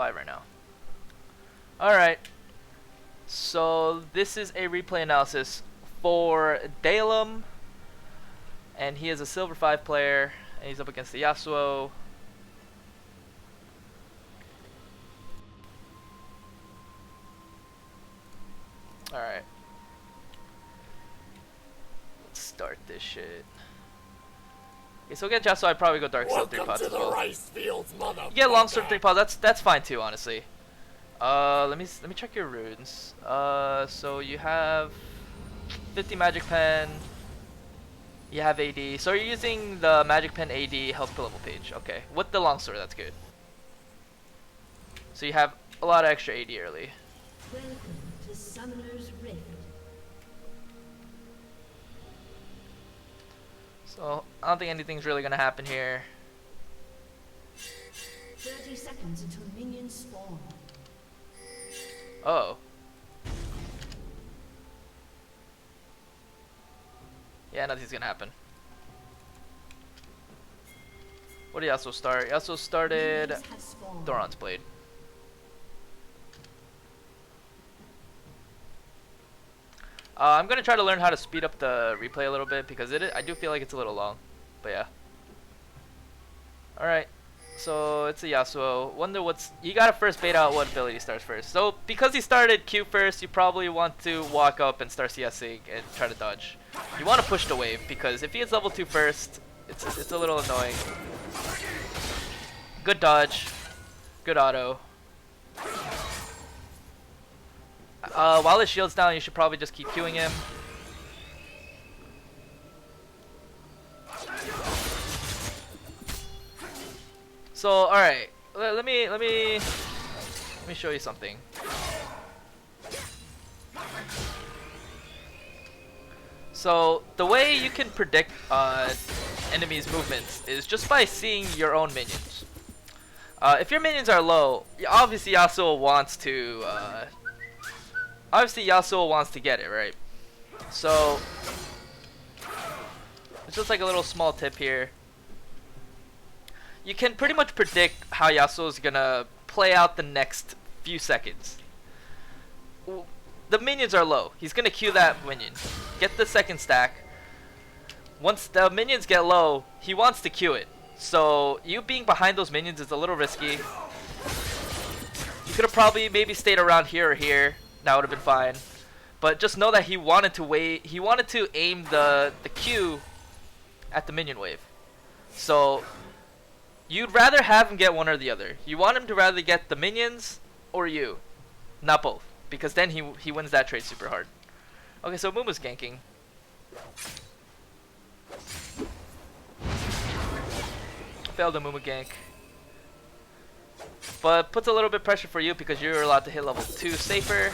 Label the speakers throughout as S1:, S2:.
S1: 5 right now. Alright. So this is a replay analysis for Dalem. And he is a silver 5 player. And he's up against the Yasuo. Alright. Let's start this shit. Okay, so against Yasuo, I'd probably go Dark Steel 3 pots as well. You get Longsword 3 pots, that's fine too, honestly. Let me check your runes. So you have 50 Magic Pen. You have AD. So you're using the Magic Pen AD health per level page. Okay, with the Longsword, that's good. So you have a lot of extra AD early.
S2: Welcome to Summoner's Rift.
S1: So I don't think anything's really gonna happen here.
S2: 30 seconds until minions spawn.
S1: Oh. Yeah, nothing's gonna happen. What did Yasuo start? Yasuo started Thoron's Blade. I'm gonna try to learn how to speed up the replay a little bit because I do feel like it's a little long, but yeah. Alright, so it's a Yasuo. Wonder you gotta first bait out what ability starts first. So because he started Q first, you probably want to walk up and start CSing and try to dodge. You want to push the wave because if he hits level 2 first, it's a little annoying. Good dodge, good auto. While his shield's down, you should probably just keep queuing him. So, all right, let me show you something. So the way you can predict enemies' movements is just by seeing your own minions. If your minions are low, obviously Yasuo wants to. Obviously Yasuo wants to get it, right? So it's just like a little small tip here. You can pretty much predict how Yasuo is gonna play out the next few seconds. The minions are low. He's gonna Q that minion, get the second stack. Once the minions get low, he wants to Q it. So you being behind those minions is a little risky. You could have probably maybe stayed around here or here. That would have been fine, but just know that he wanted to wait. He wanted to aim the Q at the minion wave. So you'd rather have him get one or the other. You want him to rather get the minions or you, not both, because then he wins that trade super hard. Okay, so Moon was ganking. Failed the Mumu gank. But puts a little bit pressure for you because you're allowed to hit level 2 safer.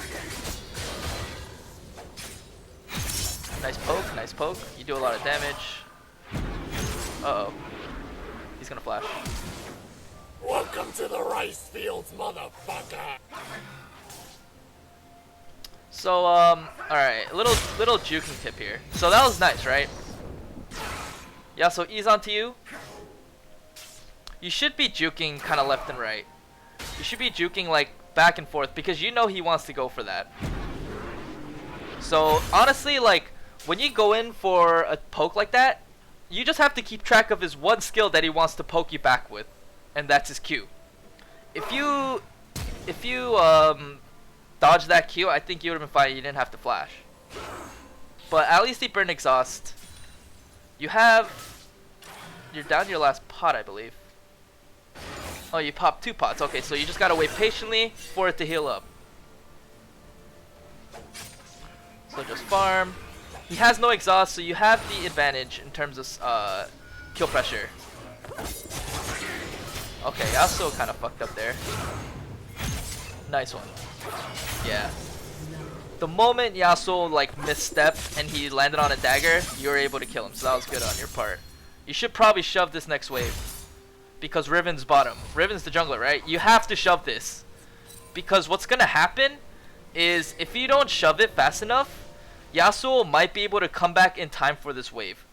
S1: Nice poke, nice poke. You do a lot of damage. Uh-oh. He's gonna flash.
S3: Welcome to the rice fields, motherfucker!
S1: So, alright, little juking tip here. So that was nice, right? Yeah, so ease onto you. You should be juking kind of left and right. You should be juking like back and forth because you know he wants to go for that. So honestly, like when you go in for a poke like that, you just have to keep track of his one skill that he wants to poke you back with, and that's his Q. If you dodge that Q, I think you would have been fine. You didn't have to flash. But at least he burned exhaust. You're down your last pot, I believe. Oh, you popped 2 pots. Okay, so you just gotta wait patiently for it to heal up. So just farm. He has no exhaust, so you have the advantage in terms of kill pressure. Okay, Yasuo kind of fucked up there. Nice one. Yeah. The moment Yasuo like misstepped and he landed on a dagger, you were able to kill him. So that was good on your part. You should probably shove this next wave. Because Riven's bottom. Riven's the jungler, right? You have to shove this. Because what's gonna happen is if you don't shove it fast enough, Yasuo might be able to come back in time for this wave.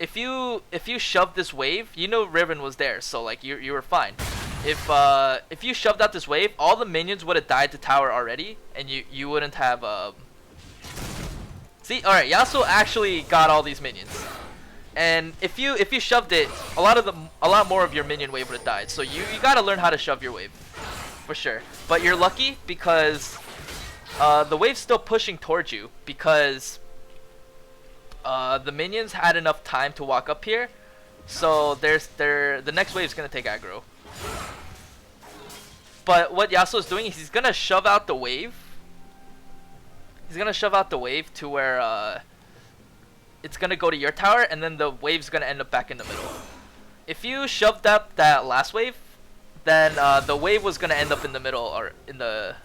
S1: If you shove this wave, you know Riven was there, so like you were fine. If you shoved out this wave, all the minions would have died to tower already, and you wouldn't have See, all right, Yasuo actually got all these minions, and if you shoved it, a lot more of your minion wave would have died. So you gotta learn how to shove your wave, for sure. But you're lucky because the wave's still pushing towards you because the minions had enough time to walk up here. So the next wave is gonna take aggro. But what Yasuo is doing is he's gonna shove out the wave. He's gonna shove out the wave to where it's gonna go to your tower, and then the wave's gonna end up back in the middle. If you shoved up that last wave, then the wave was gonna end up in the middle or in the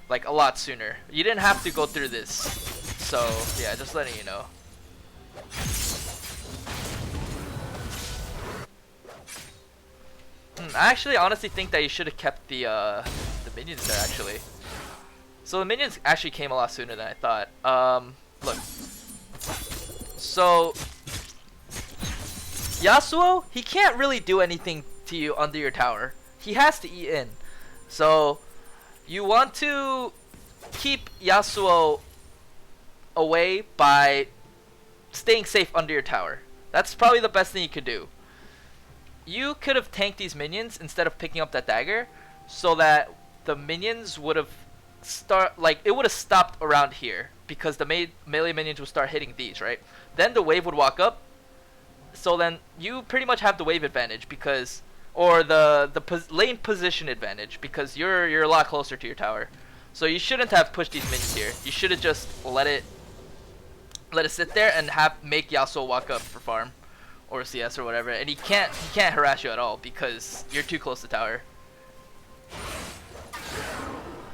S1: like a lot sooner. You didn't have to go through this. So yeah, just letting you know. I actually honestly think that you should have kept the minions there actually. So the minions actually came a lot sooner than I thought. Look. So Yasuo, he can't really do anything to you under your tower. He has to eat in. So you want to keep Yasuo away by staying safe under your tower. That's probably the best thing you could do. You could have tanked these minions instead of picking up that dagger, so that the minions would have it would have stopped around here because the melee minions would start hitting these, right? Then the wave would walk up. So then you pretty much have the wave advantage because, or the lane position advantage because you're a lot closer to your tower. So you shouldn't have pushed these minions here. You should have just let it sit there and make Yasuo walk up for farm or CS or whatever, and he can't harass you at all because you're too close to tower.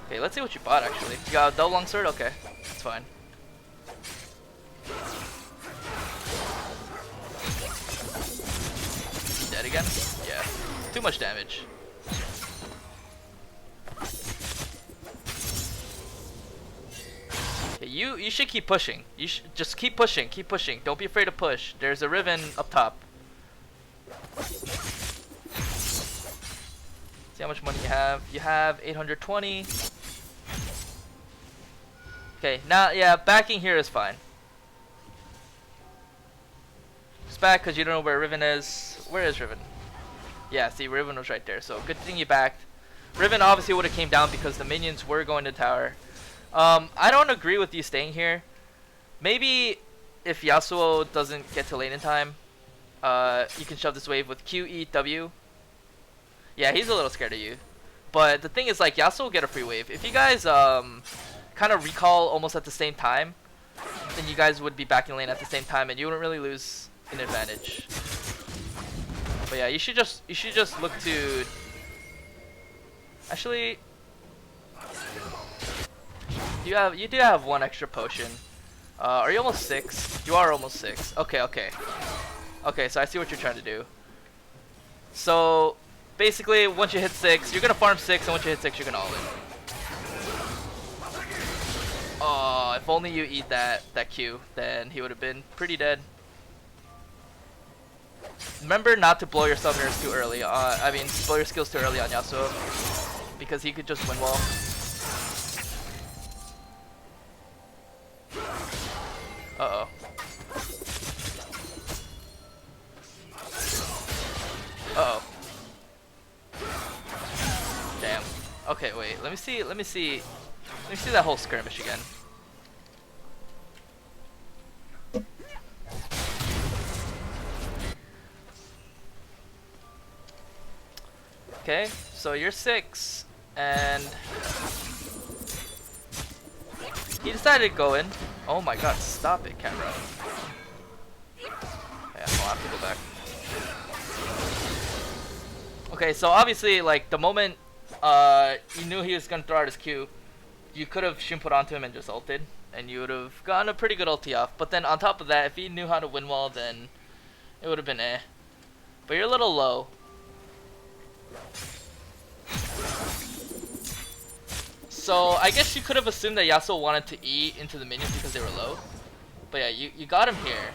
S1: Okay, let's see what you bought actually. You got a double longsword? Okay, that's fine. Dead again? Yeah. Too much damage. Okay, you should keep pushing. You should just keep pushing, keep pushing. Don't be afraid to push. There's a Riven up top. See how much money you have. You have 820. Okay, now yeah, backing here is fine. Just back because you don't know where Riven is. Where is Riven? Yeah, see, Riven was right there. So good thing you backed. Riven obviously would have came down because the minions were going to tower. I don't agree with you staying here. Maybe if Yasuo doesn't get to lane in time, you can shove this wave with Q, E, W. Yeah, he's a little scared of you. But the thing is, like, Yasuo will get a free wave. If you guys kind of recall almost at the same time, then you guys would be back in lane at the same time, and you wouldn't really lose an advantage. But yeah, you should just look to. Actually, you do have one extra potion. Are you almost 6? You are almost 6. Okay, okay. Okay, so I see what you're trying to do. So basically, once you hit 6, you're gonna farm 6, and once you hit 6, you're gonna all in. Oh, if only you eat that Q, then he would have been pretty dead. Remember not to blow your summoners too early. Blow your skills too early on Yasuo, because he could just win wall. Uh-oh. Uh-oh. Damn. Okay, wait. Let me see that whole skirmish again. Okay, so you're 6, and he decided to go in. Oh my god, stop it, camera. Yeah, I'll have to go back. Okay, so obviously, like, the moment you knew he was gonna throw out his Q, you could have Shumput onto him and just ulted, and you would have gotten a pretty good ulti off. But then on top of that, if he knew how to win wall, then it would have been eh. But you're a little low. So I guess you could have assumed that Yasuo wanted to E into the minions because they were low. But yeah, you got him here.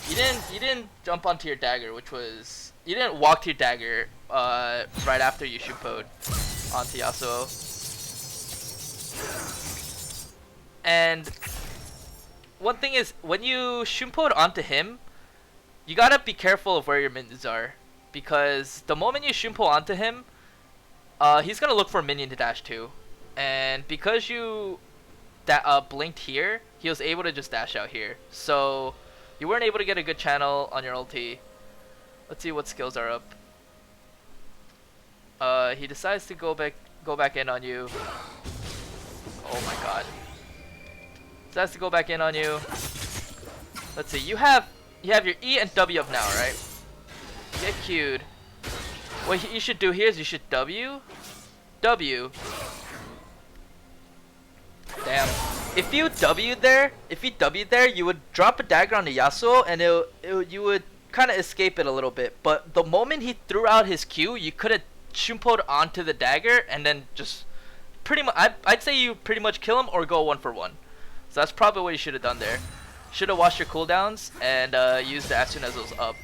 S1: You didn't jump onto your dagger, which was you didn't walk to your dagger right after you shimpoed onto Yasuo. And one thing is, when you shimpoed onto him, you gotta be careful of where your minions are, because the moment you shimpo onto him, he's gonna look for a minion to dash to, and because you blinked here, he was able to just dash out here, so you weren't able to get a good channel on your ulti. Let's see what skills are up. He decides to go back in on you. Oh my god. Decides to go back in on you. Let's see. You have your E and W up now, right? Get Q'd. What you should do here is you should W. Damn. If you W'd there, you would drop a dagger on the Yasuo, and you would kind of escape it a little bit. But the moment he threw out his Q, you could have shimpoed onto the dagger, and then just pretty much, I'd say you pretty much kill him or go 1-for-1. So that's probably what you should have done there. Should have watched your cooldowns and used it as soon as it was up.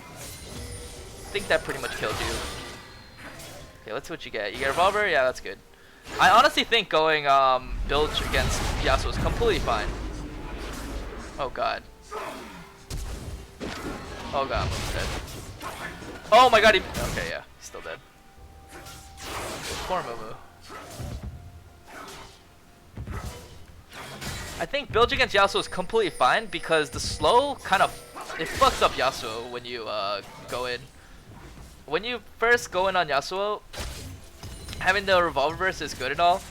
S1: I think that pretty much killed you. Okay, let's see what you get. You get a revolver? Yeah, that's good. I honestly think going bilge against Yasuo is completely fine. Oh god. Oh god, I'm almost dead. Oh my god, okay, yeah, he's still dead. Poor Mumu. I think bilge against Yasuo is completely fine because the slow kind of, it fucks up Yasuo when you go in. When you first go in on Yasuo, having the revolver burst is good and all.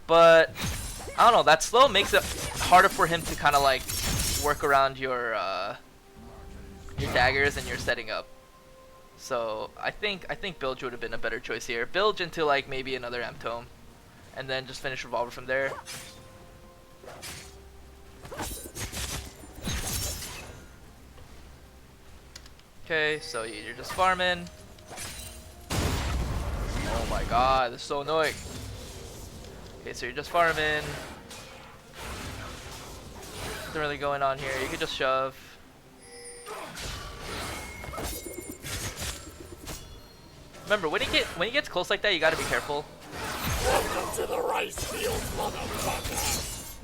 S1: But I don't know, that slow makes it harder for him to kind of like work around your daggers and your setting up. So I think bilge would have been a better choice here. Bilge into like maybe another M tome, and then just finish revolver from there. Okay, so you're just farming. Oh my god, this is so annoying. Okay, so you're just farming. Nothing really going on here. You could just shove. Remember, when he gets close like that, you gotta be careful.
S3: Welcome to the rice field, motherfucker.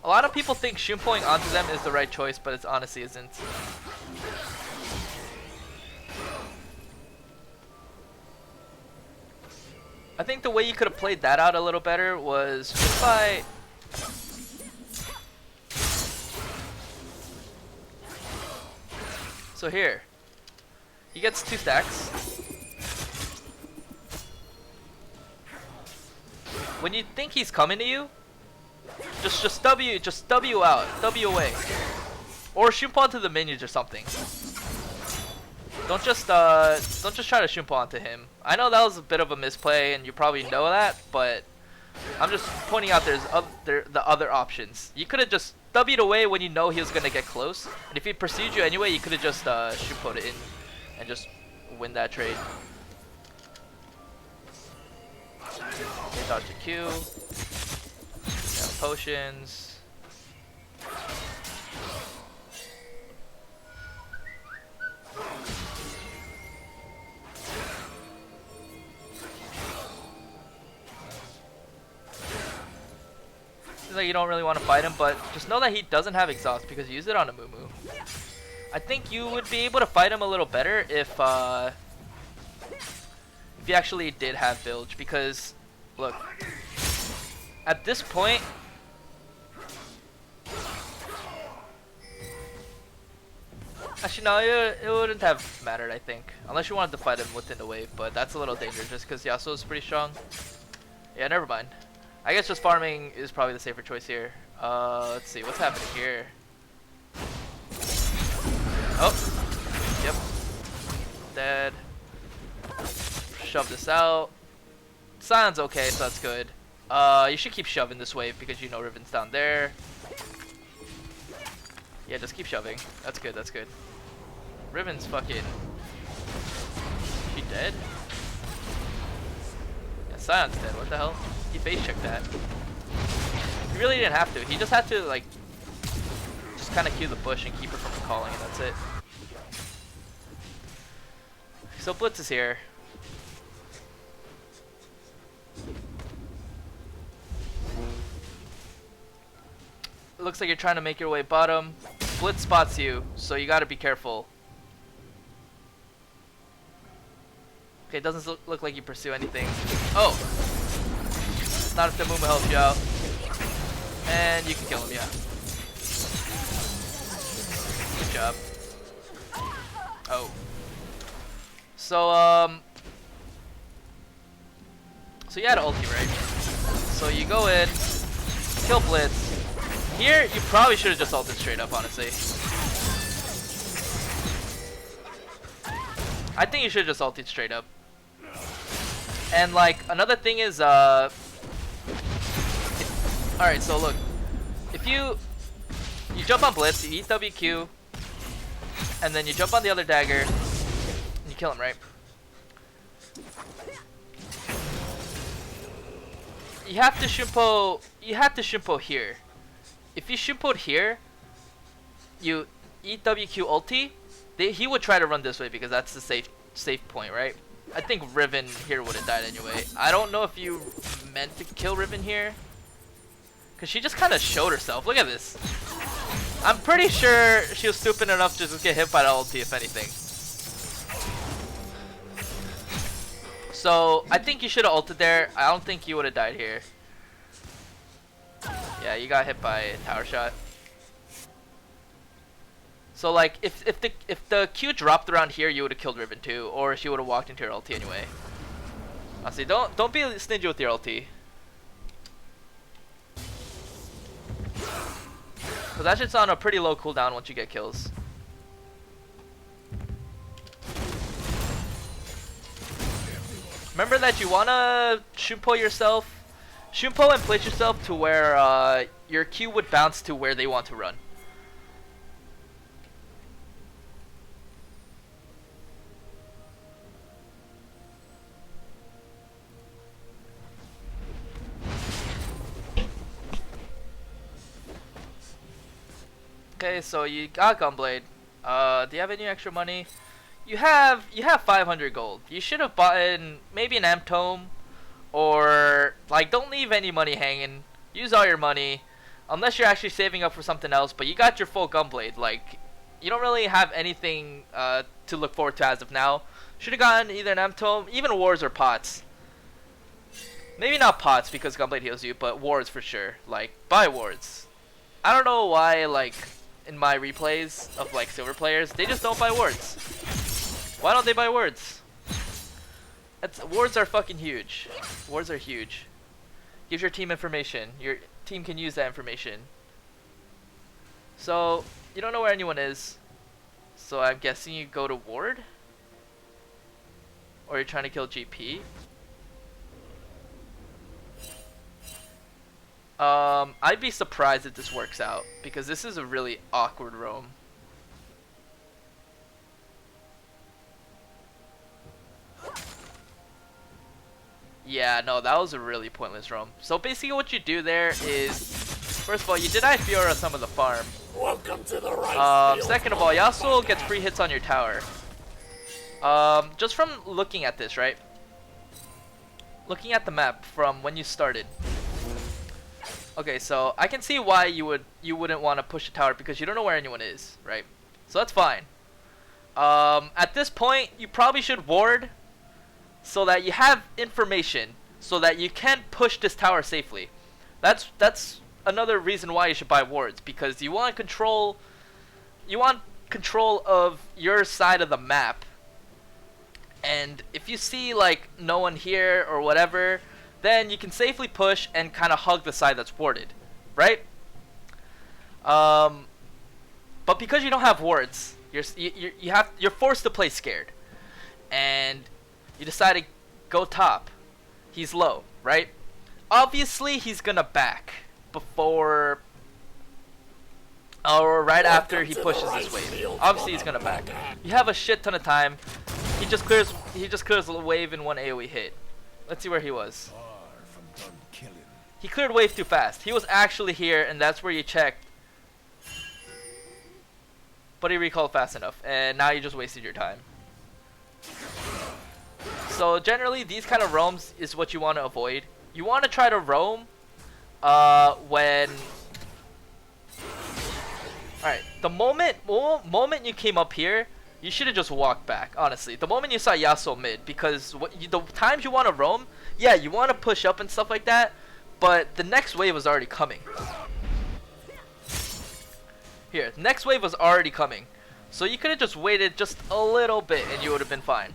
S1: A lot of people think shimpoing onto them is the right choice, but it honestly isn't. I think the way you could have played that out a little better was just by... So here, he gets 2 stacks. When you think he's coming to you, just W out, W away, or shimpo onto the minions or something. Don't just try to shimpo onto him. I know that was a bit of a misplay, and you probably know that, but I'm just pointing out there's the other options. You could have just W'd away when you know he was gonna get close, and if he pursued you anyway, you could have just shimpoed it in and just win that trade. Okay, dodge the Q. Got potions. Seems like you don't really want to fight him, but just know that he doesn't have exhaust because you used it on a Mumu. I think you would be able to fight him a little better if you actually did have bilge, because look, at this point, actually no, it wouldn't have mattered, I think, unless you wanted to fight him within the wave, but that's a little dangerous just because Yasuo is pretty strong. Yeah, never mind. I guess just farming is probably the safer choice here. Let's see, what's happening here? Oh, yep, dead. Shove this out. Sion's okay, so that's good. You should keep shoving this wave because you know Riven's down there. Yeah, just keep shoving. That's good, that's good. Riven's fucking... She dead? Yeah, Sion's dead, what the hell? He face checked that. He really didn't have to. He just had to like just kind of cue the bush and keep her from calling, and that's it. So Blitz is here. Looks like you're trying to make your way bottom. Blitz spots you, so you gotta be careful. Okay, it doesn't look like you pursue anything. Oh! Not if the movement helps you out. And you can kill him, yeah. Good job. Oh. So, so you had an ulti, right? So you go in, kill Blitz. Here, you probably should have just ulted straight up, honestly. I think you should have just ulted straight up. And like, another thing is, alright, so look. If you jump on Blitz, you eat WQ, and then you jump on the other dagger, and you kill him, right? You have to Shimpo here. If you Shimpo'd here, you eat WQ ulti, he would try to run this way because that's the safe point, right? I think Riven here would have died anyway. I don't know if you meant to kill Riven here, because she just kind of showed herself. Look at this. I'm pretty sure she was stupid enough to just get hit by the ulti, if anything. So I think you should have ulted there. I don't think you would have died here. Yeah, you got hit by a tower shot. So like, if the Q dropped around here, you would have killed Riven too, or she would have walked into her ulti anyway. Honestly, don't be stingy with your ulti, cause that shit's on a pretty low cooldown once you get kills. Remember that you wanna Shunpo yourself. Shunpo and place yourself to where your Q would bounce to where they want to run. Okay, so you got Gunblade. Do you have any extra money? You have 500 gold. You should have bought in maybe an Amp Tome. Or, like, don't leave any money hanging. Use all your money. Unless you're actually saving up for something else. But you got your full Gunblade. Like, you don't really have anything to look forward to as of now. Should have gotten either an M-Tome, even Wars or Pots. Maybe not Pots because Gunblade heals you, but Wards for sure. Like, buy Wards. I don't know why, like, in my replays of, like, silver players, they just don't buy Wards. Why don't they buy Wards? Wards are fucking huge. Wards are huge. Gives your team information. Your team can use that information. So, you don't know where anyone is. So I'm guessing you go to Ward? Or you're trying to kill GP? I'd be surprised if this works out. Because this is a really awkward roam. Yeah, no, that was a really pointless roam. So basically what you do there is, first of all, you deny Fiora some of the farm.
S3: Welcome to the rice field.
S1: Second of all, Yasuo gets free hits on your tower. Just from looking at this, right? Looking at the map from when you started. Okay, so I can see why you wouldn't want to push the tower because you don't know where anyone is, right? So that's fine. At this point, you probably should ward so that you have information so that you can push this tower safely. That's another reason why you should buy wards, because you want control of your side of the map. And if you see like no one here or whatever, then you can safely push and kind of hug the side that's warded, right? But because you don't have wards, you're forced to play scared, and you decide to go top. He's low, right? Obviously, he's gonna back before or right after he pushes his wave. Obviously, he's gonna back. You have a shit ton of time. He just clears the wave in one AoE hit. Let's see where he was. He cleared wave too fast. He was actually here, and that's where you checked. But he recalled fast enough, and now you just wasted your time. So generally, these kind of roams is what you want to avoid. You want to try to roam when... Alright, the moment you came up here, you should have just walked back, honestly. The moment you saw Yasuo mid, because the times you want to roam, yeah, you want to push up and stuff like that, but the next wave was already coming. Here, next wave was already coming. So you could have just waited just a little bit and you would have been fine.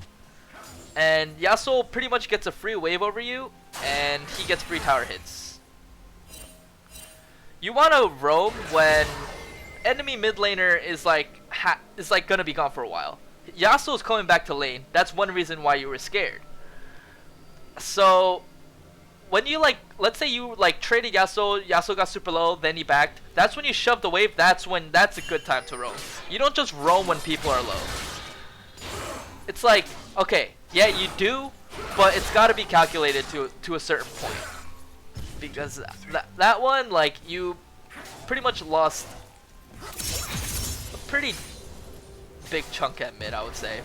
S1: And Yasuo pretty much gets a free wave over you, and he gets free tower hits. You want to roam when enemy mid laner is like gonna be gone for a while. Yasuo is coming back to lane. That's one reason why you were scared. So when you let's say you traded Yasuo got super low, then he backed. That's when you shove the wave. That's a good time to roam. You don't just roam when people are low. It's like, okay, yeah, you do, but it's got to be calculated to a certain point. Because that one, you pretty much lost a pretty big chunk at mid, I would say.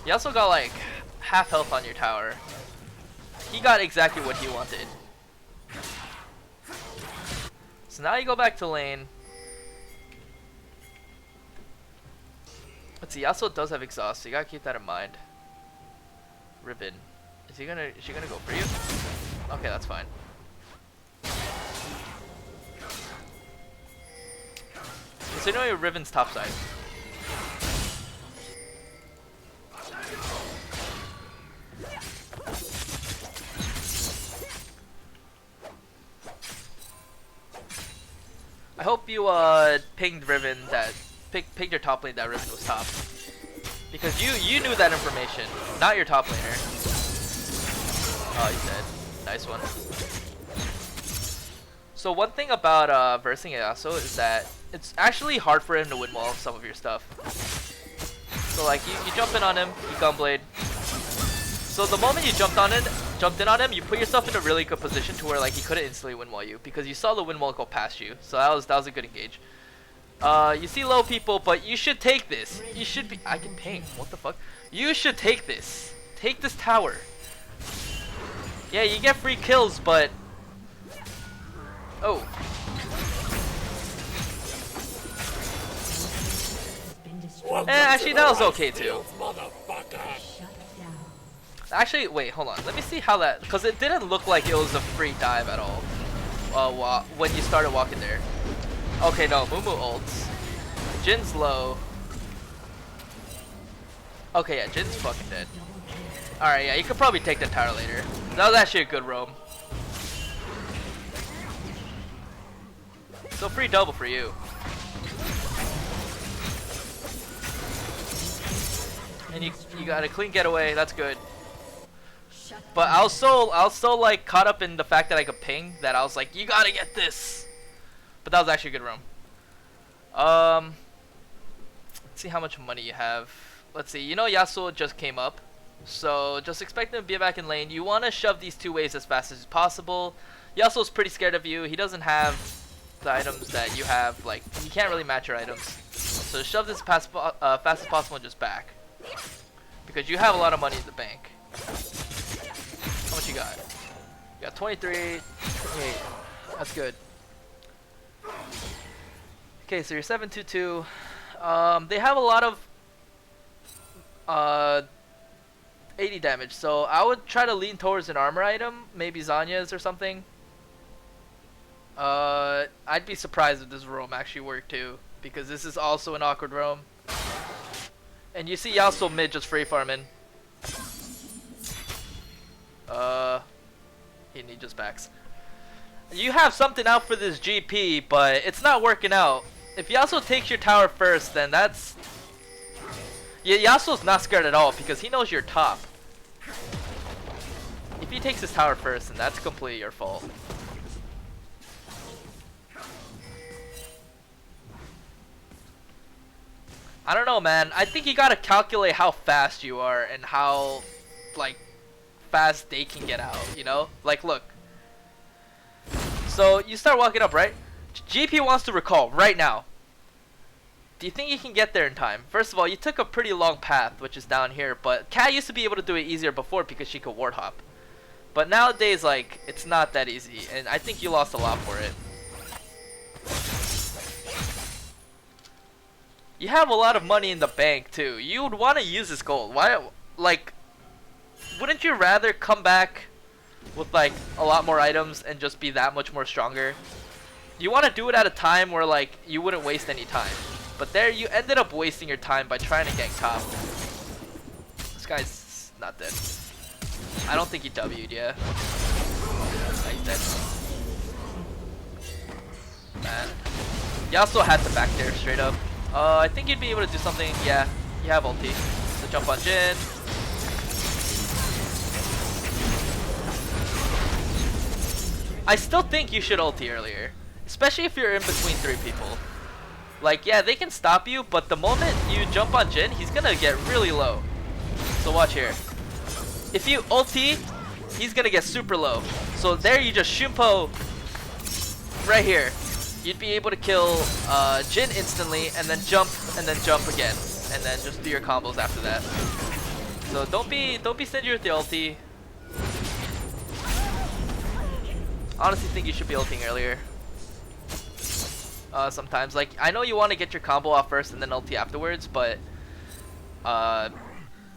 S1: You also got half health on your tower. He got exactly what he wanted. So now you go back to lane. Let's see, Yasuo does have exhaust, so you gotta keep that in mind. Ribbon. Is she gonna go for you? Okay, that's fine. So you know your Ribbon's top side. I hope you pinged Riven that pinged your top lane that Riven was top, because you knew that information, not your top laner. Oh, he's dead. Nice one. So one thing about versing Yasuo is that it's actually hard for him to win wall some of your stuff. So you jump in on him, you gunblade. So the moment you jumped in on him, you put yourself in a really good position to where he couldn't instantly win wall you, because you saw the win wall go past you. So that was a good engage. You see low people, but you should take this. You should be. I can ping. What the fuck? You should take this. Take this tower. Yeah, you get free kills, but oh. Actually, that was okay too. Actually, wait, hold on. Let me see how that, because it didn't look like it was a free dive at all. When you started walking there. Okay, no, Mumu ults. Jin's low. Okay, yeah, Jin's fucking dead. Alright, yeah, you could probably take the tower later. That was actually a good roam. So free double for you. And you got a clean getaway, that's good. But I was so caught up in the fact that I could ping that I was like, you gotta get this. But that was actually a good roam. Let's see how much money you have. Let's see, you know Yasuo just came up, so just expect him to be back in lane. You want to shove these two waves as fast as possible. Yasuo's pretty scared of you. He doesn't have the items that you have. He can't really match your items. So shove this fast as possible and just back, because you have a lot of money in the bank. How much you got? You got 23, 28. That's good. Okay, so you're 722. They have a lot of 80 damage, so I would try to lean towards an armor item, maybe Zanya's or something. I'd be surprised if this roam actually worked too, because this is also an awkward roam. And you see Yasuo mid just free farming. He just backs. You have something out for this GP, but it's not working out. If Yasuo takes your tower first, then that's... Yeah, Yasuo's not scared at all, because he knows you're top. If he takes his tower first, then that's completely your fault. I don't know, man. I think you gotta calculate how fast you are and how, fast they can get out, you know? Look. So you start walking up, right? GP wants to recall right now. Do you think you can get there in time? First of all, you took a pretty long path, which is down here, but Kat used to be able to do it easier before because she could ward hop. But nowadays, like, it's not that easy, and I think you lost a lot for it. You have a lot of money in the bank too. You would want to use this gold. Why, like, wouldn't you rather come back with like a lot more items and just be that much more stronger? You want to do it at a time where like you wouldn't waste any time. But there you ended up wasting your time by trying to gank top. This guy's not dead. I don't think he W'd, yeah. No, he's dead. Man. Yasuo had to back there straight up. I think you'd be able to do something. Yeah, you have ulti. So jump on Jin. I still think you should ulti earlier. Especially if you're in between 3 people. Like, yeah, they can stop you, but the moment you jump on Jin, he's gonna get really low. So watch here. If you ulti, he's gonna get super low. So there you just Shumpo right here. You'd be able to kill Jin instantly and then jump again. And then just do your combos after that. So don't be stingy with the ulti. Honestly think you should be ulting earlier. Sometimes, like, I know you want to get your combo off first and then ulti afterwards, but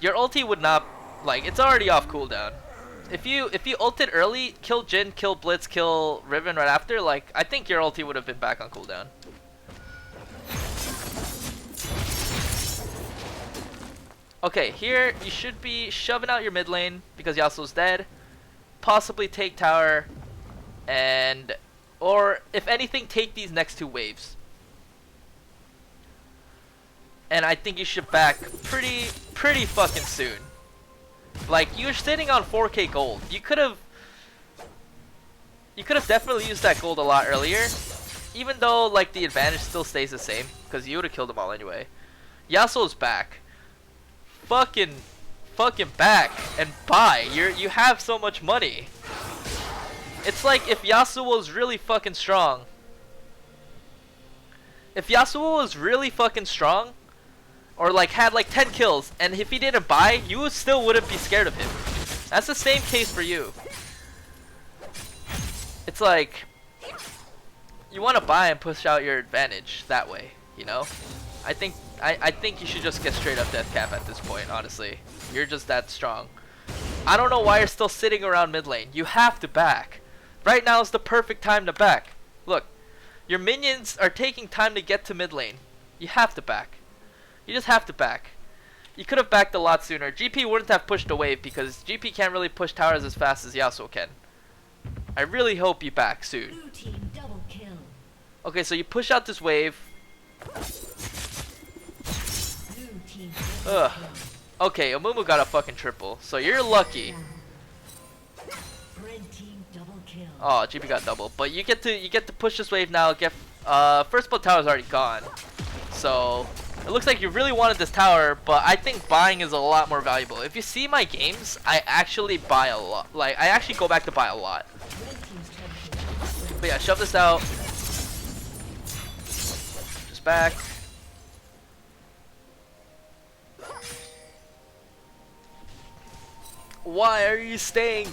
S1: your ulti would not, like, it's already off cooldown. If you ulted early, kill Jin, kill Blitz, kill Riven right after, like, I think your ulti would have been back on cooldown. Okay, here you should be shoving out your mid lane because Yasuo's dead. Possibly take tower, and or if anything, take these next 2 waves. And I think you should back pretty fucking soon. Like, you're sitting on 4k gold. You could have definitely used that gold a lot earlier. Even though, like, the advantage still stays the same, because you would have killed them all anyway. Yasuo's back. Fucking back and buy. You have so much money. It's like if Yasuo was really fucking strong. If Yasuo was really fucking strong, or like had like 10 kills, and if he didn't buy, you still wouldn't be scared of him. That's the same case for you. It's like you want to buy and push out your advantage that way, you know? I think you should just get straight up death cap at this point, honestly. You're just that strong. I don't know why you're still sitting around mid lane. You have to back. Right now is the perfect time to back. Look, your minions are taking time to get to mid lane. You have to back. You just have to back. You could have backed a lot sooner. GP wouldn't have pushed a wave because GP can't really push towers as fast as Yasuo can. I really hope you back soon.
S2: Blue team double kill.
S1: Okay, so you push out this wave.
S2: Blue team
S1: Ugh. Okay, Amumu got a fucking triple, so you're lucky.
S2: red team double kill.
S1: Oh, GP got double, but you get to push this wave now. Get first blood tower is already gone, so it looks like you really wanted this tower. But I think buying is a lot more valuable. If you see my games, I actually buy a lot. Like I actually go back to buy a lot.
S2: Red team's turret has been
S1: But yeah, shove this out. Just back. Why are you staying?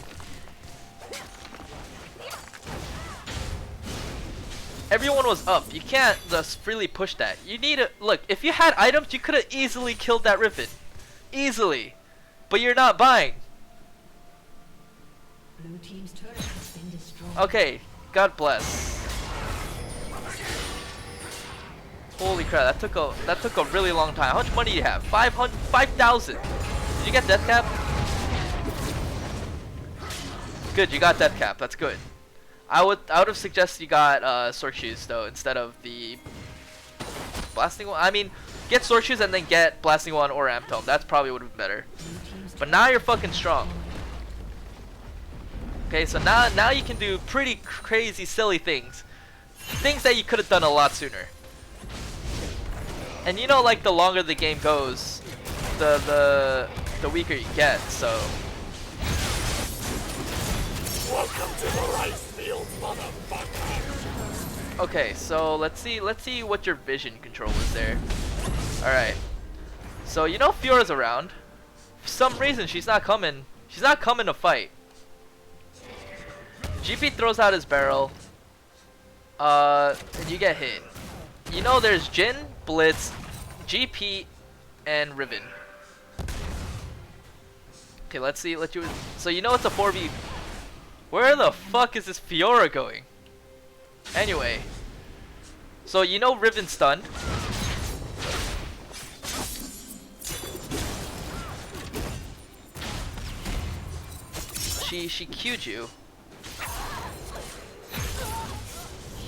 S1: Everyone was up. You can't just freely push that. You need to look. If you had items, you could have easily killed that Riven, easily. But you're not buying.
S2: Blue team's turret has been destroyed.
S1: Okay, God bless. Holy crap! That took a really long time. How much money do you have? 5,000. Did you get death cap? Good, you got death cap. That's good. I would have suggested you got sword shoes though instead of the blasting one. I mean, get sword shoes and then get blasting one or amp tome. That's probably would have been better. But now you're fucking strong. Okay, so now you can do pretty crazy, silly things that you could have done a lot sooner. And you know, like the longer the game goes, the weaker you get. So
S3: Welcome to the rice fields, motherfucker.
S1: Okay, so let's see what your vision control is there. Alright. So you know Fiora's around. For some reason she's not coming. She's not coming to fight. GP throws out his barrel. And you get hit. You know there's Jin, Blitz, GP, and Riven. Okay, let's see. So you know it's a 4v. Where the fuck is this Fiora going? Anyway. So you know Riven's stunned. She Q'd you.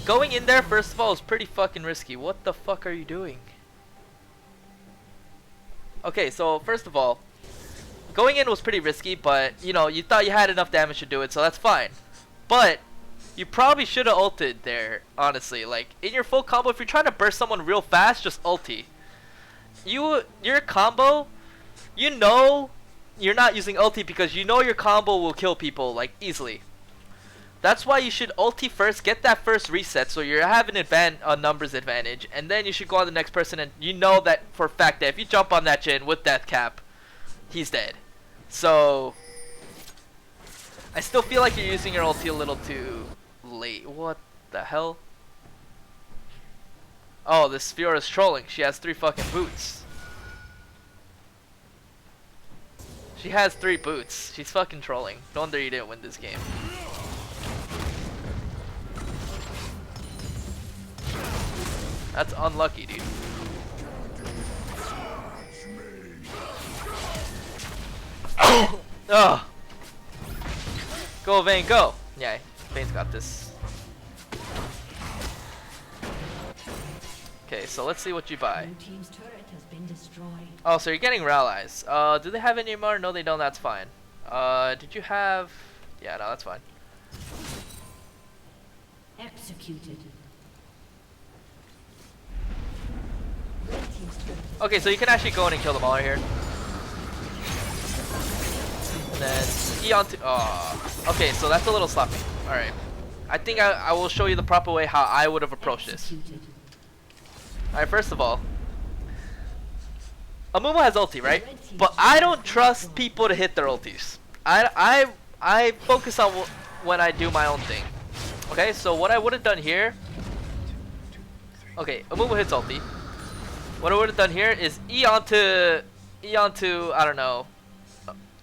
S1: Going in there first of all is pretty fucking risky. What the fuck are you doing? Okay, so first of all, going in was pretty risky, but you know, you thought you had enough damage to do it, so that's fine. But you probably should have ulted there, honestly. Like in your full combo, if you're trying to burst someone real fast, just ulti. Your combo, you know you're not using ulti because you know your combo will kill people like easily. That's why you should ulti first, get that first reset so you have a numbers advantage, and then you should go on the next person, and you know that for a fact that if you jump on that Jin with death cap, he's dead. So I still feel like you're using your ulti a little too late. What the hell? Oh, this Fiora's trolling. She has 3 fucking boots. She has 3 boots. She's fucking trolling. No wonder you didn't win this game. That's unlucky, dude. Ugh. Go, Vayne, go. Yeah, Vayne's got this. Okay, so let's see what you buy.
S2: Blue team's turret has been destroyed.
S1: Oh, so you're getting rallies. Do they have any more? No, they don't. That's fine. Did you have? Yeah, no, that's fine.
S2: Executed.
S1: Okay, so you can actually go in and kill them all right here. And then Eon to. Oh, okay, so that's a little sloppy. All right, I think I will show you the proper way how I would have approached this. All right, first of all, Amumu has ulti, right? But I don't trust people to hit their ultis. I focus on when I do my own thing. Okay, so what I would have done here. Okay, Amumu hits ulti. What I would have done here is Eon to I don't know.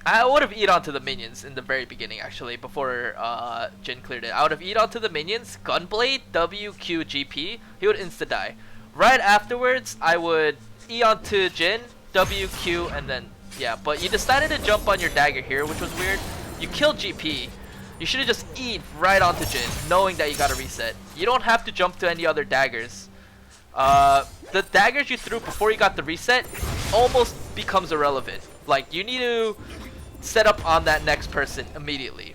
S1: I would have E'd onto the minions in the very beginning, actually, before Jin cleared it. I would have E'd onto the minions, Gunblade, W, Q, GP. He would insta-die. Right afterwards, I would E onto Jin, W, Q, and then, yeah. But you decided to jump on your dagger here, which was weird. You killed GP. You should have just E'd right onto Jin, knowing that you got a reset. You don't have to jump to any other daggers. The daggers you threw before you got the reset almost becomes irrelevant. Like, you need to set up on that next person immediately.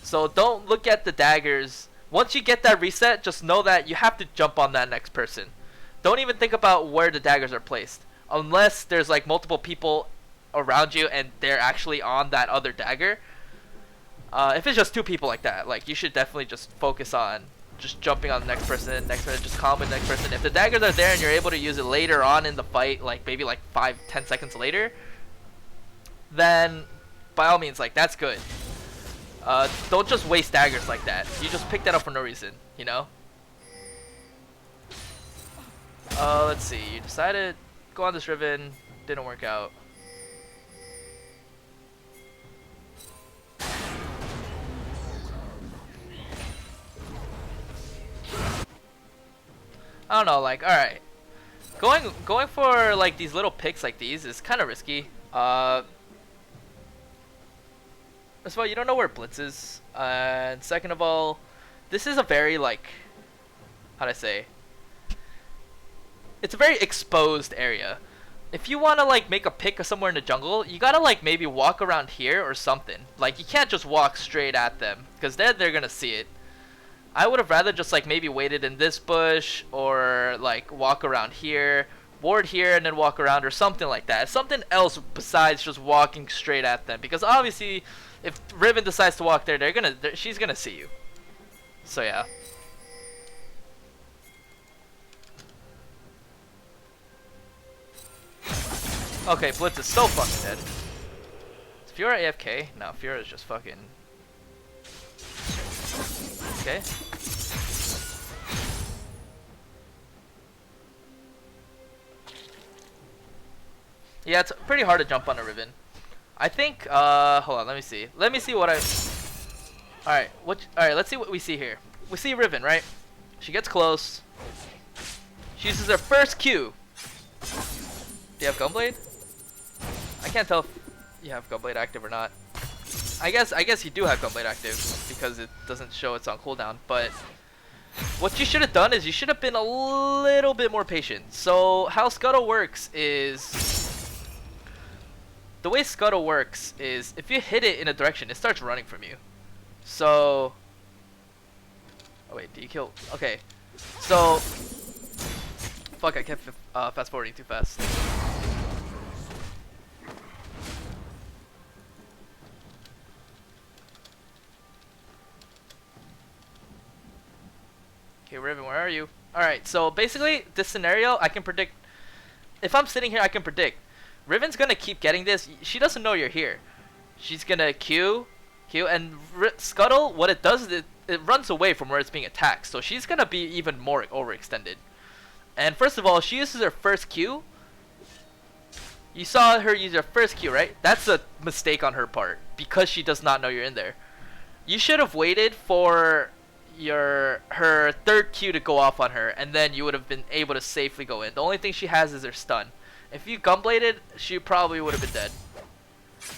S1: So don't look at the daggers. Once you get that reset, just know that you have to jump on that next person. Don't even think about where the daggers are placed. Unless there's like multiple people around you and they're actually on that other dagger. If it's just 2 people like that, like, you should definitely just focus on just jumping on the next person, just combo the next person. If the daggers are there and you're able to use it later on in the fight, like maybe like 5-10 seconds later, then by all means, like, that's good. Don't just waste daggers like that. You just pick that up for no reason, you know? Let's see. You decided go on this Riven, didn't work out. I don't know, like, alright. Going for like these little picks like these is kind of risky. First of all, you don't know where Blitz is, and second of all, this is a very, like, how do I say? It's a very exposed area. If you want to like make a pick of somewhere in the jungle, you gotta like maybe walk around here or something. Like, you can't just walk straight at them, because then they're gonna see it. I would have rather just like maybe waited in this bush, or like walk around here, ward here and then walk around or something like that. Something else besides just walking straight at them, because obviously if Riven decides to walk there, she's gonna see you. So yeah. Okay, Blitz is so fucking dead. Is Fiora AFK? No, Fiora is just fucking... Okay. Yeah, it's pretty hard to jump on a Riven. I think, hold on, let me see. Let me see what I... Alright, let's see what we see here. We see Riven, right? She gets close. She uses her first Q. Do you have Gunblade? I can't tell if you have Gunblade active or not. I guess you do have Gunblade active because it doesn't show it's on cooldown, but what you should have done is you should have been a little bit more patient. So how Scuttle works is... The way Scuttle works is if you hit it in a direction, it starts running from you. So... Oh wait, do you kill... Okay. So... Fuck, I kept fast forwarding too fast. Okay, Riven, where are you? Alright, so basically, this scenario, I can predict... If I'm sitting here, I can predict. Riven's gonna keep getting this. She doesn't know you're here. She's gonna Q, and Scuttle, what it does is it runs away from where it's being attacked. So she's gonna be even more overextended. And first of all, she uses her first Q. You saw her use her first Q, right? That's a mistake on her part, because she does not know you're in there. You should have waited for her third Q to go off on her, and then you would have been able to safely go in. The only thing she has is her stun. If you Gunbladed, she probably would have been dead.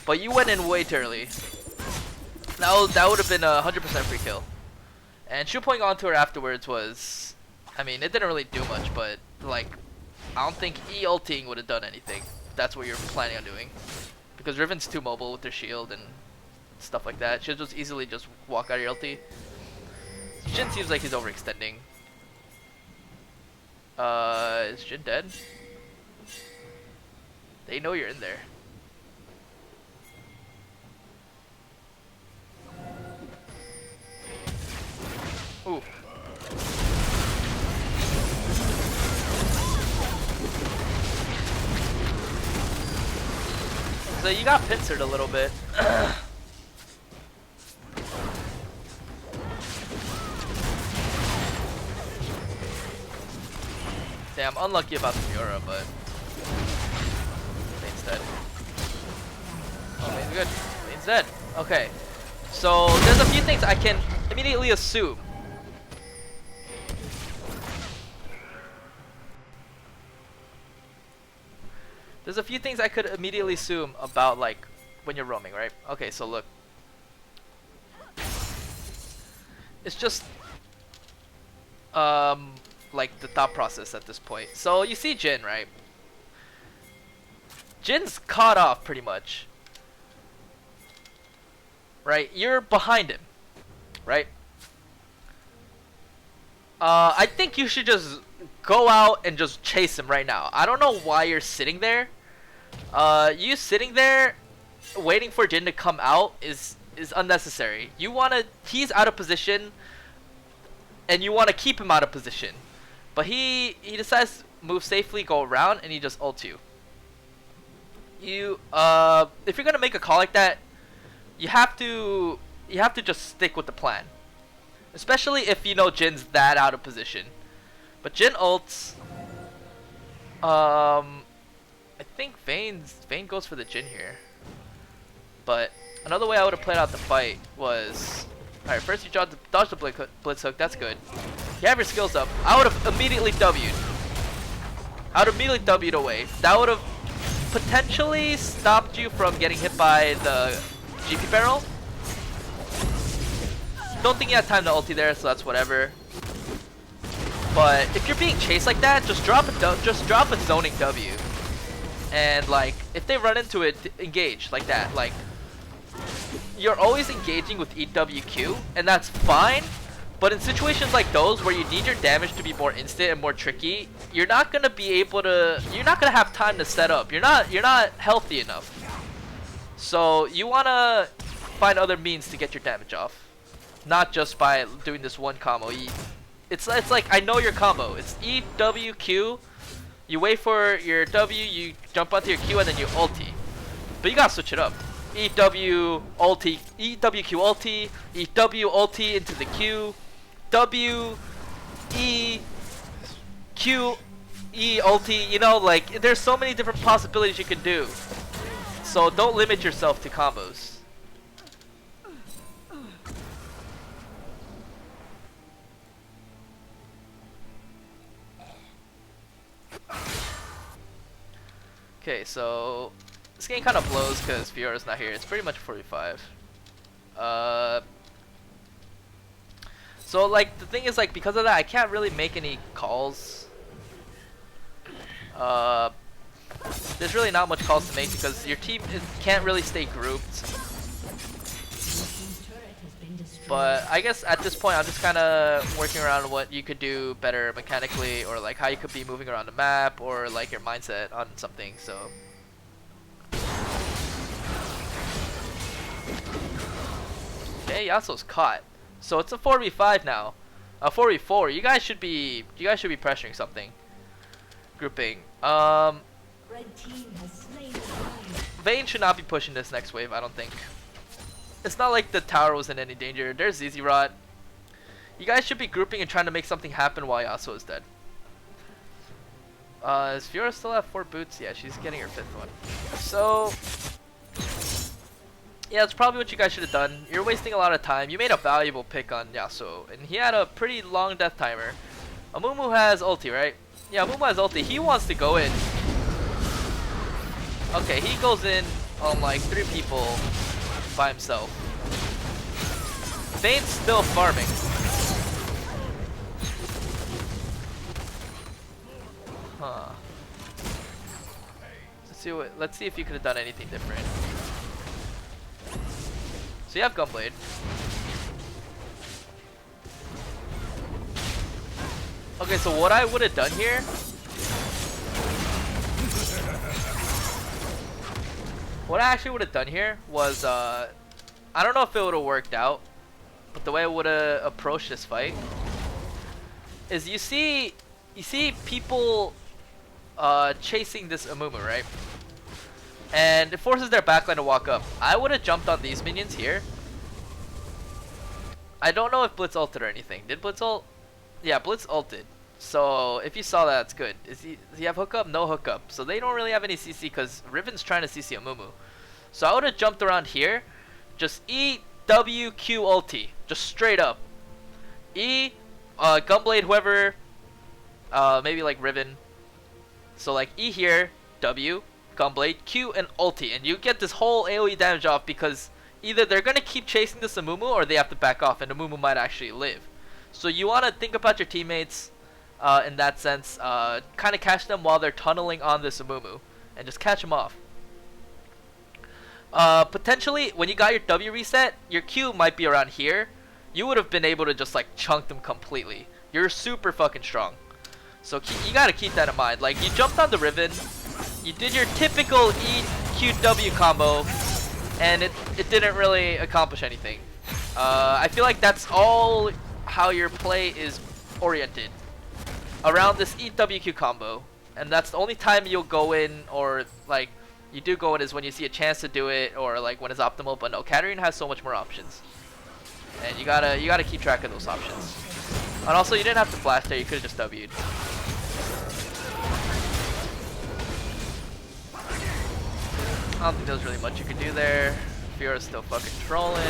S1: But you went in way too early. That would have been a 100% free kill. And shooting onto her afterwards was... I mean, it didn't really do much, but like... I don't think E-ulting would have done anything. If that's what you're planning on doing. Because Riven's too mobile with her shield and stuff like that. She'll just easily just walk out of your ulti. Jhin seems like he's overextending. Is Jhin dead? They know you're in there. Ooh. So you got pincered a little bit. Damn, unlucky about the Fiora, but Main's dead. Oh, Main's good. Main's dead. Okay. So there's a few things I can immediately assume. There's a few things I could immediately assume about like when you're roaming, right? Okay, so look. It's just like the thought process at this point. So you see Jhin, right? Jin's caught off pretty much. Right? You're behind him. Right? I think you should just go out and just chase him right now. I don't know why you're sitting there. You sitting there waiting for Jhin to come out is unnecessary. He's out of position and you want to keep him out of position. But he decides to move safely, go around, and he just ults you. If you're gonna make a call like that, you have to just stick with the plan. Especially if you know Jin's that out of position. But Jhin ults. I think Vayne goes for the Jhin here. But another way I would have played out the fight was... Alright, first you dodge the blitz hook, that's good. You have your skills up. I would have immediately W'd. I would have immediately W'd away. That would have potentially stopped you from getting hit by the GP barrel. Don't think you had time to ulti there, so that's whatever. But if you're being chased like that, just drop a zoning W. And like, if they run into it, engage like that. Like, you're always engaging with EWQ, and that's fine. But in situations like those where you need your damage to be more instant and more tricky, you're not gonna be able to. You're not gonna have time to set up. You're not healthy enough. So you wanna find other means to get your damage off, not just by doing this one combo. It's like I know your combo. It's E W Q. You wait for your W, you jump onto your Q, and then you ulti. But you gotta switch it up. E W ulti, E W Q ulti, E W ulti into the Q, W E Q E ulti. You know, like there's so many different possibilities you can do. So don't limit yourself to combos. Okay, so this game kind of blows because Fiora's not here. It's pretty much 45. So like the thing is, like, because of that, I can't really make any calls. There's really not much calls to make because your team can't really stay grouped. But I guess at this point, I'm just kind of working around what you could do better mechanically, or like how you could be moving around the map, or like your mindset on something. So. Okay, Yasuo's caught. So it's a 4v5 now, a 4v4. You guys should be pressuring something. Grouping.
S2: Red team has slain the dragon.
S1: Vayne should not be pushing this next wave, I don't think. It's not like the tower was in any danger. There's ZZ Rot. You guys should be grouping and trying to make something happen while Yasuo is dead. Is Fiora still at 4 boots? Yeah, she's getting her 5th one. So, yeah, that's probably what you guys should have done. You're wasting a lot of time. You made a valuable pick on Yasuo, and he had a pretty long death timer. Amumu has ulti, right? Yeah, Amumu has ulti. He wants to go in. Okay, he goes in on like 3 people by himself. Vayne's still farming. Huh. Let's see if you could have done anything different. So you have Gunblade. Okay, so what I would have done here, what I actually would have done here was, I don't know if it would have worked out, but the way I would have approached this fight is you see people chasing this Amumu, right? And it forces their backline to walk up. I would have jumped on these minions here. I don't know if Blitz ulted or anything. Did Blitz ult? Yeah, Blitz ulted. So if you saw that, it's good. Does he have hookup? No hookup. So they don't really have any CC because Riven's trying to CC Amumu. So I would have jumped around here. Just E, W, Q ulti. Just straight up. E, Gunblade, whoever. Maybe like Riven. So like E here, W, Gunblade, Q, and ulti. And you get this whole AoE damage off because either they're going to keep chasing this Amumu or they have to back off and Amumu might actually live. So you want to think about your teammates in that sense. Kind of catch them while they're tunneling on this Amumu. And just catch them off. Potentially, when you got your W reset, your Q might be around here. You would have been able to just like chunk them completely. You're super fucking strong. So you gotta keep that in mind. Like, you jumped on the Riven, you did your typical EQW combo, and it didn't really accomplish anything. I feel like that's all how your play is oriented, around this EWQ combo. And that's the only time you'll go in, or like, you do go in is when you see a chance to do it, or like when it's optimal. But no, Katarina has so much more options. And you gotta keep track of those options. And also, you didn't have to flash there, you could've just W'd. I don't think there was really much you could do there. Fiora's still fucking trolling.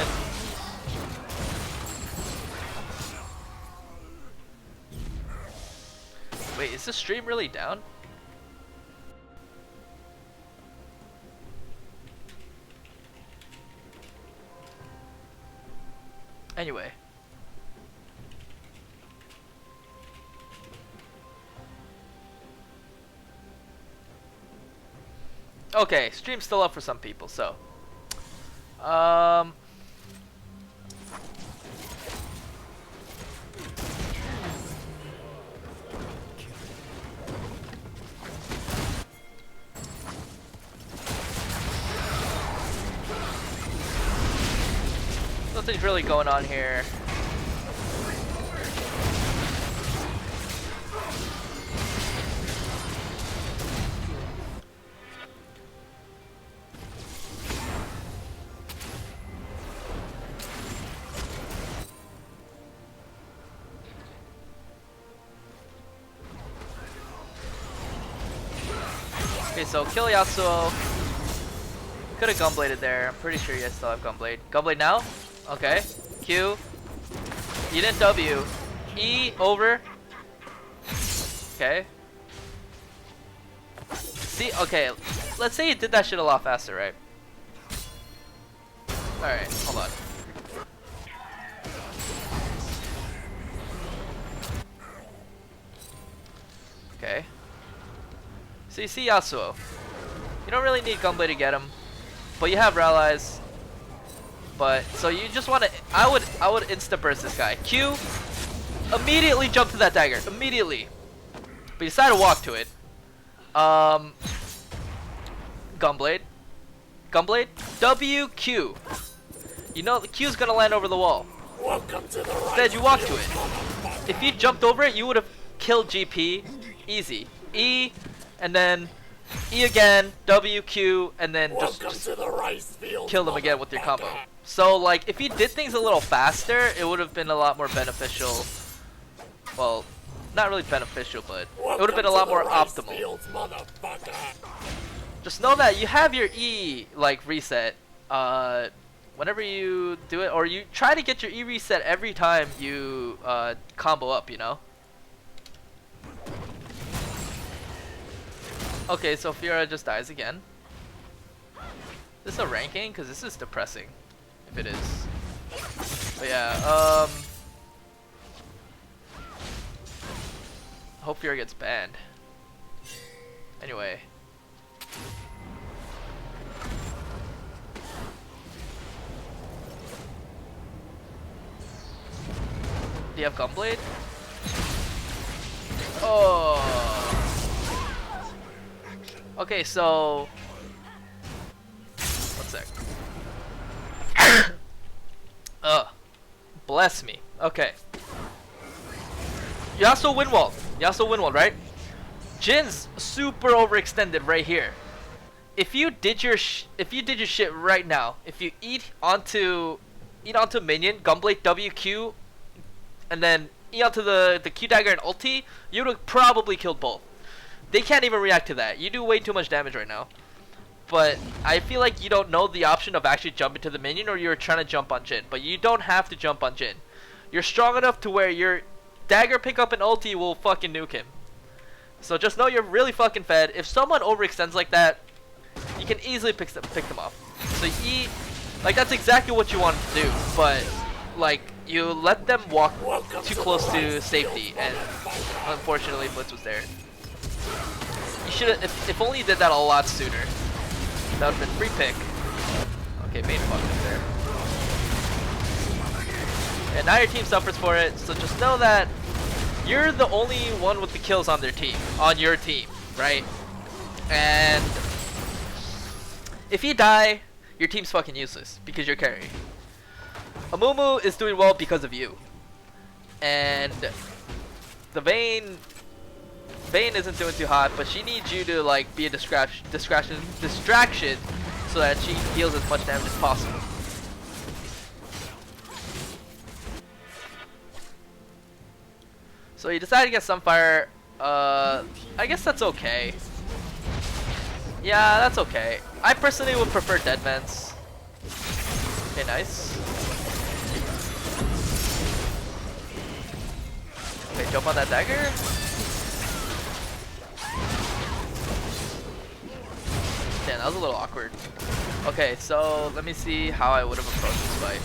S1: Wait, is the stream really down? Anyway. Okay, stream's still up for some people, so. Nothing's really going on here. Okay, so kill Yasuo. Could have Gunbladed there. I'm pretty sure you guys still have Gunblade. Gunblade now? Okay. Q. You didn't W. E over. Okay. See, okay. Let's say you did that shit a lot faster, right? Alright, hold on. Okay. So you see Yasuo. You don't really need Gunblade to get him, but you have Rallies. But so you just want to. I would insta burst this guy. Q. Immediately jump to that dagger. Immediately. But you decide to walk to it. Gunblade. Gunblade. W Q. You know the Q is gonna land over the wall. Instead, you walk to it. If you jumped over it, you would have killed GP. Easy. E, and then E again, W, Q, and then just kill them again with your combo. So, like, if you did things a little faster, it would have been a lot more beneficial. Well, not really beneficial, but it would have been a lot more optimal. Just know that you have your E, like, reset. Whenever you do it, or you try to get your E reset every time you combo up, you know? Okay, so Fiora just dies again. Is this a ranking? Because this is depressing. If it is. But yeah, hope Fiora gets banned. Anyway. Do you have Gunblade? Oh. Okay, so. 1 sec. Bless me. Okay. Yasuo Windwall. Yasuo Windwall, right? Jin's super overextended right here. If you did your shit right now, if you eat onto minion, Gunblade WQ, and then E onto the Q dagger and ulti, you would have probably killed both. They can't even react to that. You do way too much damage right now. But I feel like you don't know the option of actually jumping to the minion, or you're trying to jump on Jin. But you don't have to jump on Jin. You're strong enough to where your dagger pickup and ulti will fucking nuke him. So just know you're really fucking fed. If someone overextends like that, you can easily pick them off. So like, that's exactly what you want to do. But like, you let them walk too close to safety, and unfortunately Blitz was there. You should have, if only you did that a lot sooner. That would have been free pick. Okay, main fuck is there. And now your team suffers for it, so just know that you're the only one with the kills on their team, on your team, right? And if you die, your team's fucking useless because you're carry. Amumu is doing well because of you. And the Vayne isn't doing too hot, but she needs you to like be a distraction so that she deals as much damage as possible. So you decide to get Sunfire. I guess that's okay. Yeah, that's okay. I personally would prefer Dead Vents. Okay, nice. Okay, jump on that dagger. Damn, that was a little awkward. Okay, so let me see how I would have approached this fight.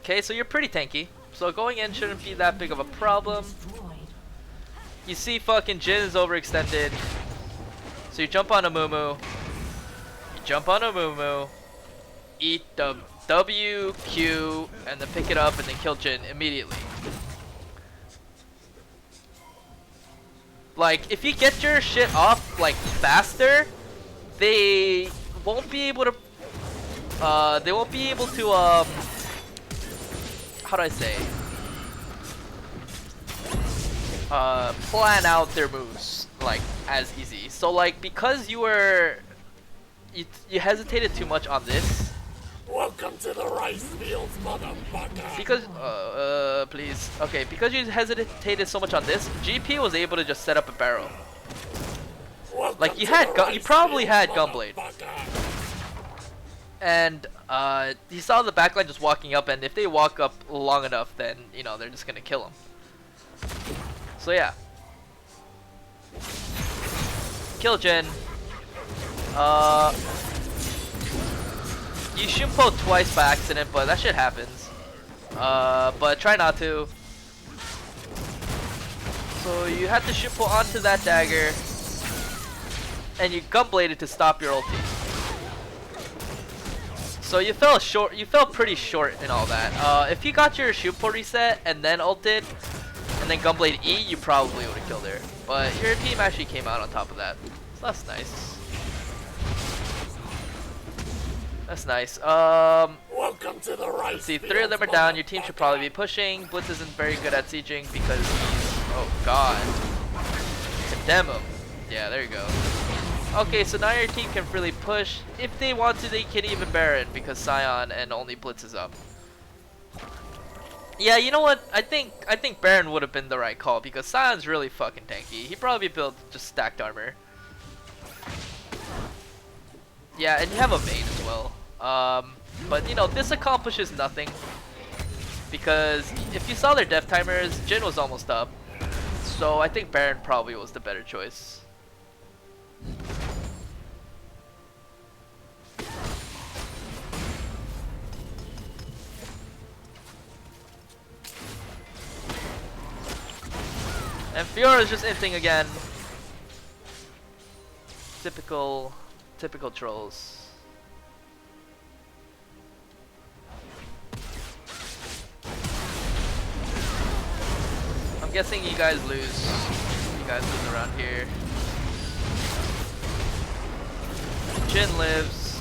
S1: Okay, so you're pretty tanky. So going in shouldn't be that big of a problem. You see fucking Jin is overextended. So you jump on Amumu. You jump on Amumu. Eat the W, Q, and then pick it up and then kill Jin immediately. Like, if you get your shit off, like, faster, they won't be able to how do I say, plan out their moves like as easy. So like because you hesitated too much on this.
S3: Welcome to the rice fields, motherfucker.
S1: Because please. Okay, because you hesitated so much on this, GP was able to just set up a barrel.
S3: Welcome
S1: Like you
S3: to
S1: probably
S3: the rice
S1: had
S3: fields,
S1: Gunblade.
S3: motherfucker.
S1: And he saw the backline just walking up, and if they walk up long enough, then you know they're just gonna kill him. So yeah, kill Jin. You shimpo twice by accident, but that shit happens. But try not to. So you have to shimpo onto that dagger, and you gunbladed to stop your ulti. So you fell short. You fell pretty short in all that. If you got your shimpo reset and then ulted, and then gunblade E, you probably would have killed her. But your team actually came out on top of that. So that's nice. That's nice.
S3: Welcome to the rice
S1: Let's see,
S3: fields,
S1: 3 of them are down. Your team should probably be
S3: motherfucker.
S1: pushing. Blitz isn't very good at sieging because he's... Oh, God. Condemn him. Yeah, there you go. Okay, so now your team can really push. If they want to, they can even Baron because Scion and only Blitz is up. Yeah, you know what? I think Baron would have been the right call because Scion's really fucking tanky. He probably built just stacked armor. Yeah, and you have a Vayne as well. But you know, this accomplishes nothing because if you saw their death timers, Jin was almost up. So I think Baron probably was the better choice. And Fiora's just inting again. Typical trolls. I'm guessing you guys lose. You guys lose around here. Jin lives.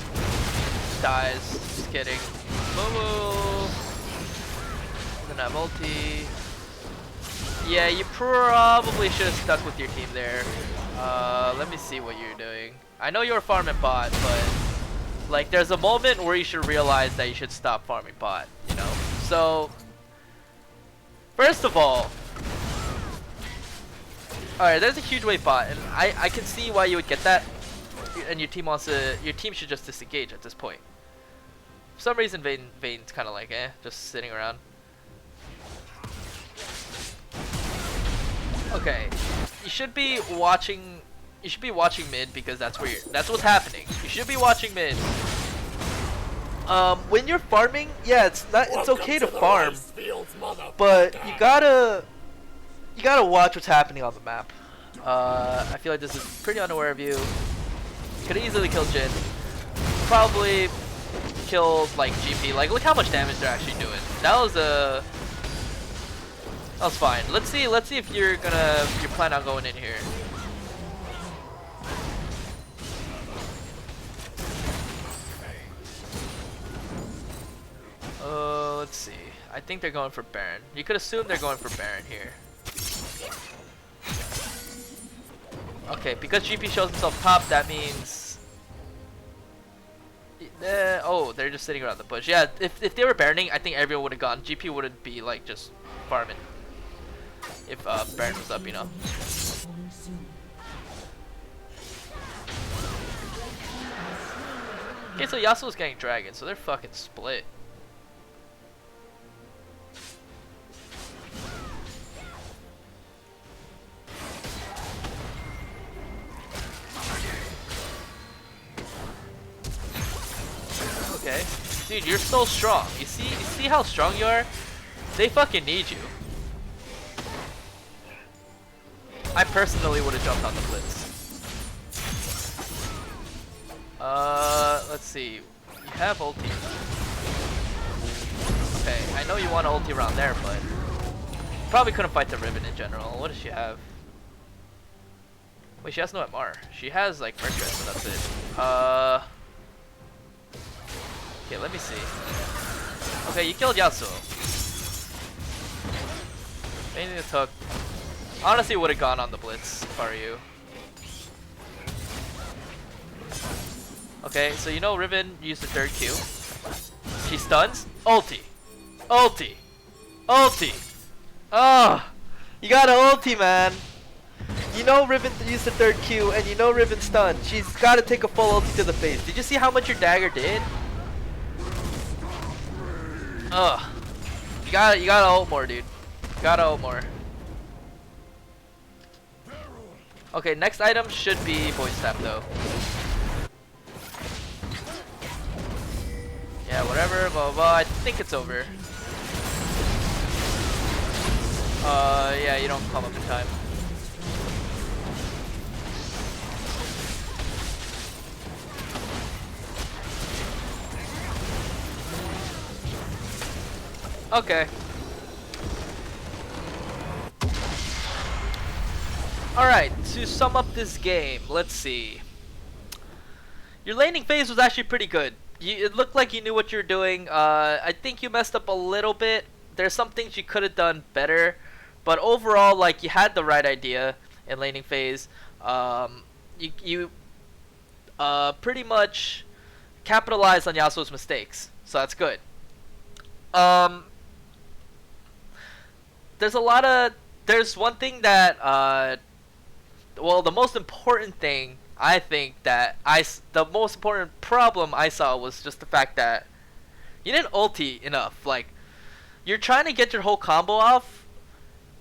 S1: Dies. Just kidding. Moo. Then have ulti. Yeah, you probably should have stuck with your team there. Let me see what you're doing. I know you're farming bot, but like there's a moment where you should realize that you should stop farming bot, you know? So first of all, alright, there's a huge wave bot, and I can see why you would get that. And your team should just disengage at this point. For some reason Vayne's kinda like just sitting around. Okay, you should be watching mid because that's what's happening. You should be watching mid. When you're farming, yeah, it's okay to farm, but you gotta watch what's happening on the map. I feel like this is pretty unaware of you. Could easily kill Jin. Probably killed like GP. Like look how much damage they're actually doing. That was fine. Let's see if you're planning on going in here. Let's see. I think they're going for Baron. You could assume they're going for Baron here. Okay, because GP shows himself top, that means oh, they're just sitting around the bush. Yeah, if they were Baroning, I think everyone would have gone. GP wouldn't be like just farming if Baron was up, you know. Okay, so Yasuo's getting dragon, so they're fucking split. Okay, dude, you're so strong. You see how strong you are? They fucking need you. I personally would have jumped on the blitz. Let's see. You have ulti. Okay, I know you want to ulti around there, but probably couldn't fight the Riven in general. What does she have? Wait, she has no MR. She has like Mercrest, but that's it. Okay, let me see. Okay, you killed Yasuo. Anything that took. Honestly, would have gone on the Blitz if I were you. Okay, so you know Riven used the third Q. She stuns. Ulti. Ulti. Ulti. Oh, you got an ulti, man. You know Riven used the third Q, and you know Riven stunned. She's got to take a full ulti to the face. Did you see how much your dagger did? Ugh. You gotta ult more, dude. You gotta ult more. Okay, next item should be voice tap though. Yeah, whatever, blah blah blah. I think it's over. Yeah, you don't come up in time. Okay. Alright, to sum up this game, let's see. Your laning phase was actually pretty good. It looked like you knew what you were doing. I think you messed up a little bit. There's some things you could have done better. But overall, like, you had the right idea in laning phase. You pretty much capitalized on Yasuo's mistakes. So that's good. There's one thing that, well, the most important thing I think that the most important problem I saw was just the fact that you didn't ulti enough. Like, you're trying to get your whole combo off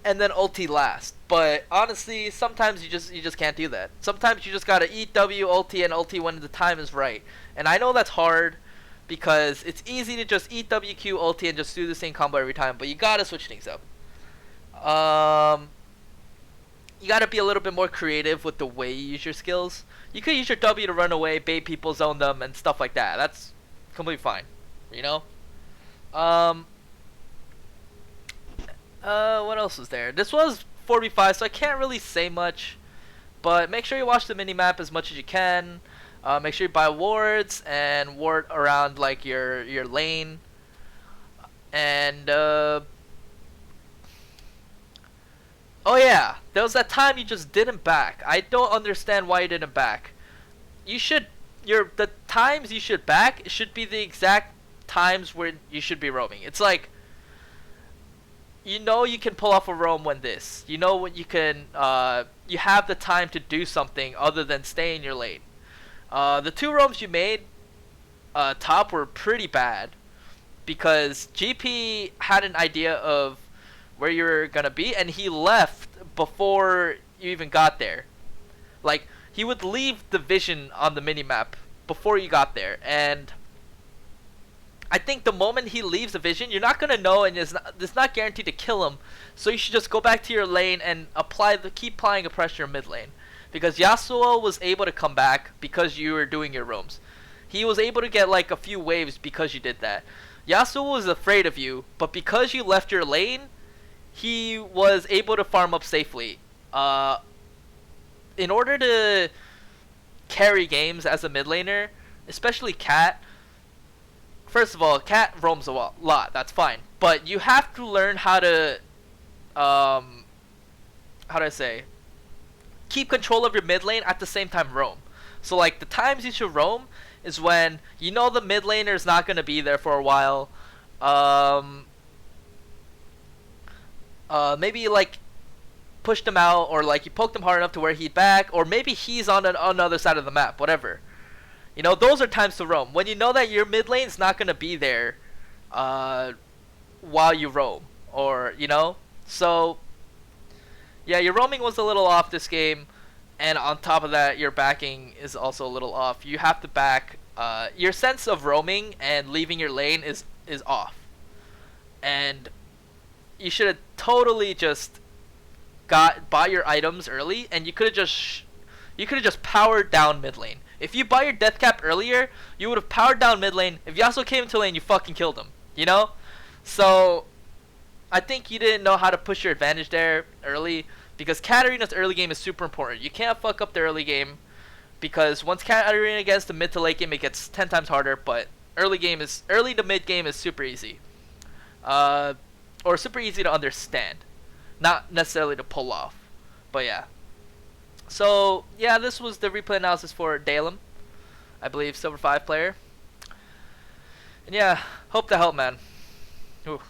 S1: and then ulti last. But honestly, sometimes you just can't do that. Sometimes you just gotta eat W, ulti, and ulti when the time is right. And I know that's hard because it's easy to just eat WQ, ulti, and just do the same combo every time. But you gotta switch things up. You gotta be a little bit more creative with the way you use your skills. You could use your W to run away, bait people, zone them, and stuff like that. That's completely fine, you know? What else was there? This was 4v5, so I can't really say much. But make sure you watch the minimap as much as you can. Make sure you buy wards and ward around like your lane. And oh yeah, there was that time you just didn't back. I don't understand why you didn't back. You should, the times you should back should be the exact times where you should be roaming. It's like, you know you can pull off a roam when this. You know what you can, you have the time to do something other than stay in your lane. The two roams you made, top were pretty bad. Because GP had an idea of where you're gonna be, and he left before you even got there. Like, he would leave the vision on the minimap before you got there, and I think the moment he leaves the vision, you're not gonna know, and it's not guaranteed to kill him. So you should just go back to your lane and keep applying a pressure in mid lane, because Yasuo was able to come back because you were doing your roams. He was able to get like a few waves because you did that. Yasuo was afraid of you, but because you left your lane, he was able to farm up safely. In order to carry games as a mid laner, especially Cat, first of all, Cat roams a lot, that's fine. But you have to learn how to, how do I say, keep control of your mid lane at the same time roam. So like the times you should roam is when you know the mid laner is not going to be there for a while. Maybe you like push them out, or like you poke them hard enough to where he'd back, or maybe he's on the other side of the map, whatever. You know, those are times to roam. When you know that your mid lane is not going to be there while you roam, or, you know. So, yeah, your roaming was a little off this game. And on top of that, your backing is also a little off. You have to back. Your sense of roaming and leaving your lane is off. And you should have totally just bought your items early, and you could have just powered down mid lane. If you bought your death cap earlier, you would have powered down mid lane. If Yasuo came into lane, you fucking killed him. You know? So I think you didn't know how to push your advantage there early. because Katarina's early game is super important. You can't fuck up the early game, because once Katarina gets to mid to late game, it gets 10 times harder. But early to mid game is super easy, or super easy to understand, not necessarily to pull off. But yeah. So yeah, this was the replay analysis for Dalem, I believe Silver 5 player. And yeah, hope that helped, man. Ooh.